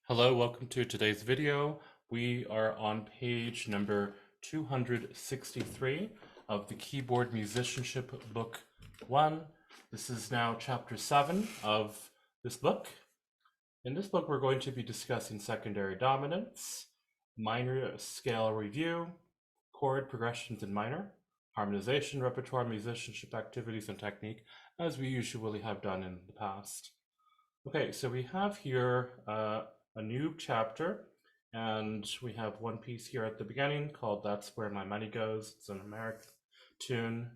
Hello, welcome to today's video. We are on page number 263 of the Keyboard Musicianship Book 1. This is now chapter 7 of this book. In this book, we're going to be discussing secondary dominants, minor scale review, chord progressions in minor, harmonization, repertoire, musicianship activities, and technique, as we usually have done in the past. Okay, so we have here a new chapter, and we have one piece here at the beginning called That's Where My Money Goes. It's an American tune,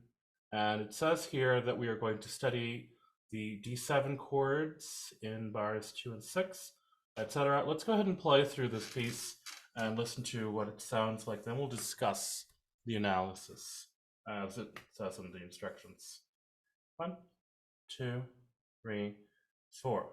and it says here that we are going to study the D7 chords in bars 2 and 6, etc. Let's go ahead and play through this piece and listen to what it sounds like. Then we'll discuss the analysis as it says in the instructions. 1, 2, 3, 4.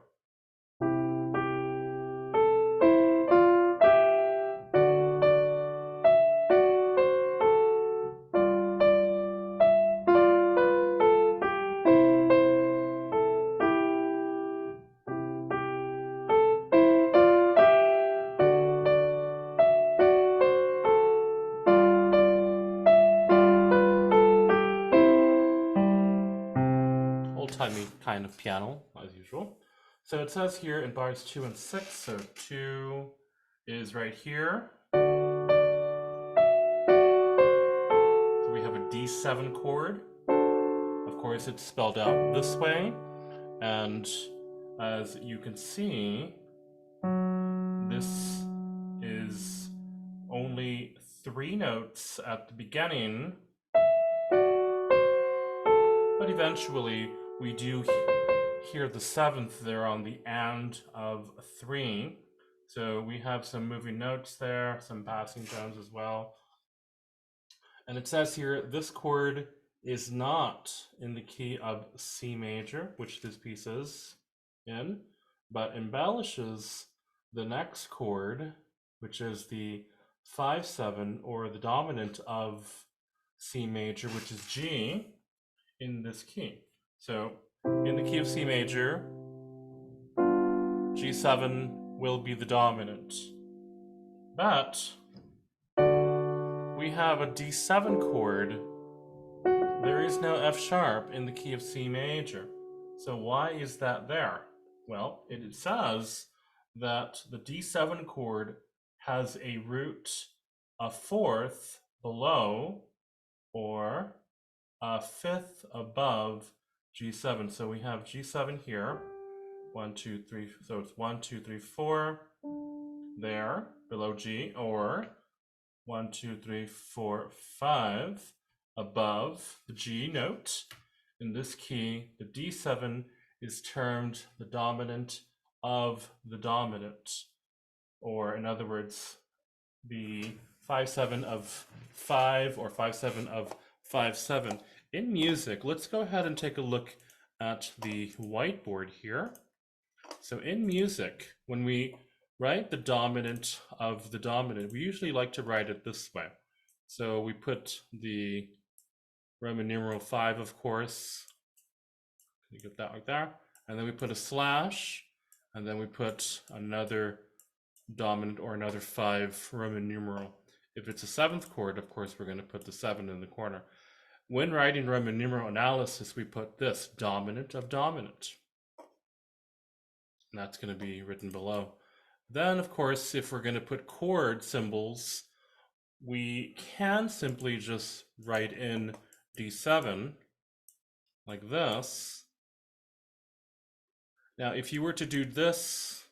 Old-timey kind of piano, as usual. So it says here in bars 2 and 6, so 2 is right here. So we have a D7 chord. Of course, it's spelled out this way. And as you can see, this is only 3 notes at the beginning. But eventually, we do hear the 7th there on the and of 3. So we have some moving notes there, some passing tones as well. And it says here, this chord is not in the key of C major, which this piece is in, but embellishes the next chord, which is the 5/7, or the dominant of C major, which is G, in this key. So in the key of C major, G7 will be the dominant. But we have a D7 chord. There is no F sharp in the key of C major. So why is that there? Well, it says that the D7 chord has a root a fourth below or a fifth above G7. So we have G7 here. 1, 2, 3. So it's 1, 2, 3, 4 there below G, or 1, 2, 3, 4, 5 above the G note. In this key, the D7 is termed the dominant of the dominant, or in other words, the 5/7 of 5 or 5/7 of 5/7. In music, let's go ahead and take a look at the whiteboard here. So in music, when we write the dominant of the dominant, we usually like to write it this way. So we put the Roman numeral 5, of course. You get that like that. And then we put a slash, and then we put another dominant or another 5 Roman numeral. If it's a 7th chord, of course, we're going to put the 7 in the corner. When writing Roman numeral analysis, we put this, dominant of dominant. And that's going to be written below. Then, of course, if we're going to put chord symbols, we can simply just write in D7 like this. Now, if you were to do this,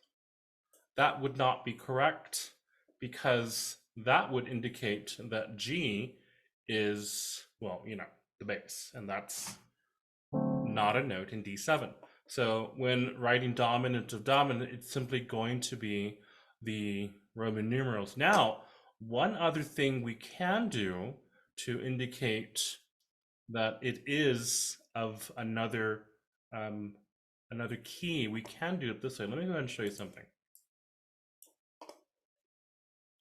that would not be correct, because that would indicate that G is, well, the bass, and that's not a note in D7. So when writing dominant of dominant, it's simply going to be the Roman numerals. Now, one other thing we can do to indicate that it is of another key, we can do it this way. Let me go ahead and show you something.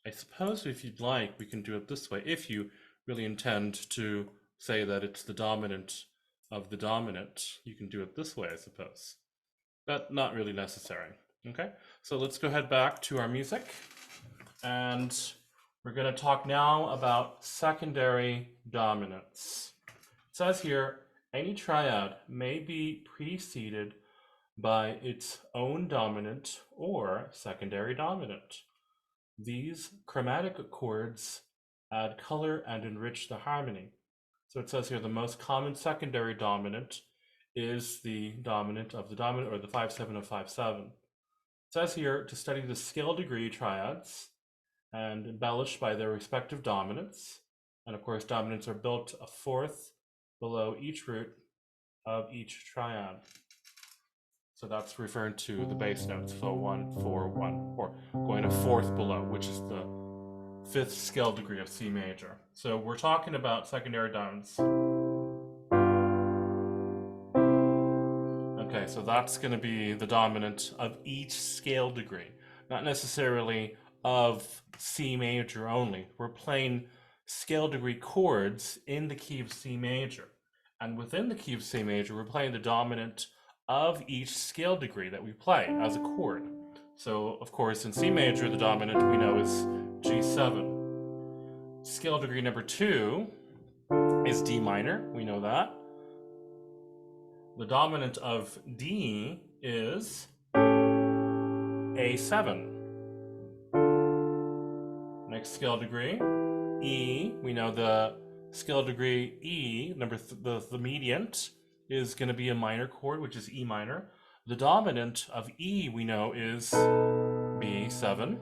I suppose if you'd like, we can do it this way, if you really intend to say that it's the dominant of the dominant. You can do it this way, I suppose, but not really necessary. Okay, so let's go ahead back to our music, and we're going to talk now about secondary dominants. It says here, any triad may be preceded by its own dominant or secondary dominant. These chromatic chords add color and enrich the harmony. So it says here the most common secondary dominant is the dominant of the dominant, or the 5/7 of 5/7. It says here to study the scale degree triads and embellished by their respective dominants. And of course, dominants are built a fourth below each root of each triad. So that's referring to the bass notes, so 1, 4, 1, 4, going a fourth below, which is the fifth scale degree of C major. So we're talking about secondary dominants. Okay, so that's going to be the dominant of each scale degree, not necessarily of C major only. We're playing scale degree chords in the key of C major. And within the key of C major, we're playing the dominant of each scale degree that we play as a chord. So, of course, in C major, the dominant we know is G7. Scale degree number 2 is D minor, we know that. The dominant of D is A7. Next scale degree, E, we know the scale degree E, the mediant, is going to be a minor chord, which is E minor. The dominant of E, we know, is B7,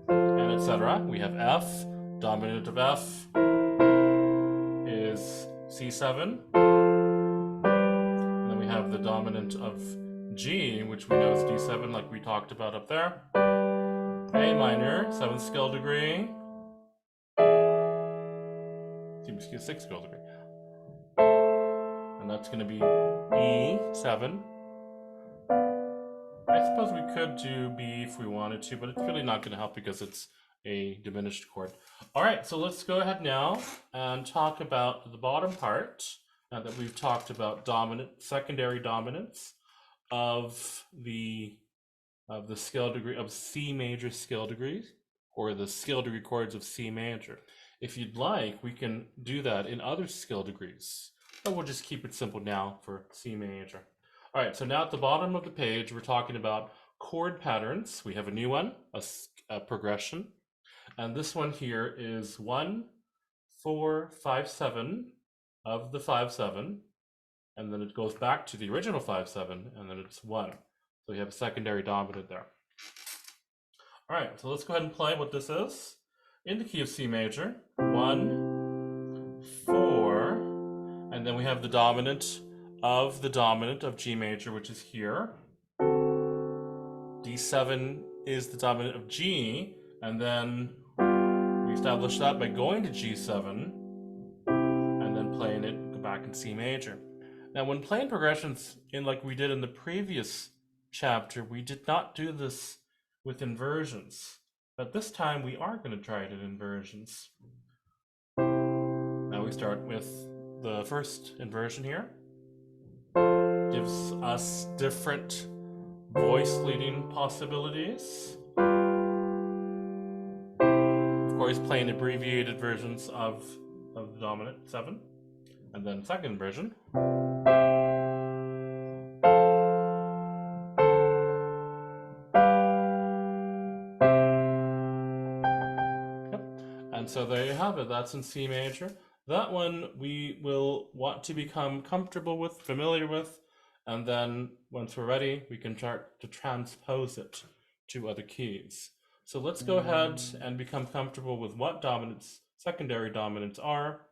and etc. We have F. Dominant of F is C7. And then we have the dominant of G, which we know is D7, like we talked about up there. A minor, 7th scale degree. Excuse, 6th scale degree. And that's going to be E7. I suppose we could do B if we wanted to, but it's really not going to help because it's a diminished chord. All right, so let's go ahead now and talk about the bottom part, now that we've talked about secondary dominants of the scale degree of C major scale degrees, or the scale degree chords of C major. If you'd like, we can do that in other scale degrees, but we'll just keep it simple now for C major. All right, so now at the bottom of the page, we're talking about chord patterns. We have a new one, a progression. And this one here is 1, 4, 5, 7 of the 5/7. And then it goes back to the original 5/7, and then it's 1. So we have a secondary dominant there. All right, so let's go ahead and play what this is. In the key of C major, 1, 4, and then we have the dominant of G major, which is here. D7 is the dominant of G, and then we establish that by going to G7 and then playing it back in C major. Now, when playing progressions in like we did in the previous chapter, we did not do this with inversions, but this time we are going to try it in inversions. Now we start with the first inversion here. Gives us different voice leading possibilities. Of course, playing abbreviated versions of the dominant 7. And then second version. Yep. And so there you have it. That's in C major. That one we will want to become comfortable with, familiar with, and then once we're ready, we can start to transpose it to other keys. So let's go ahead and become comfortable with what dominants, secondary dominants are.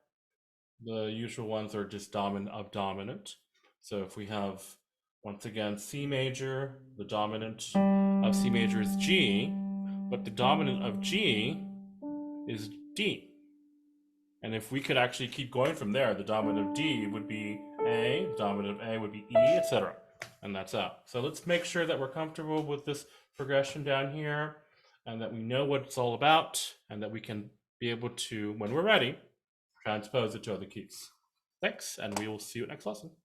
The usual ones are just dominant of dominant. So if we have, once again, C major, the dominant of C major is G, but the dominant of G is D. And if we could actually keep going from there, the dominant of D would be A, the dominant of A would be E, etc. And that's out. So let's make sure that we're comfortable with this progression down here, and that we know what it's all about, and that we can be able to, when we're ready, transpose it to other keys. Thanks, and we will see you next lesson.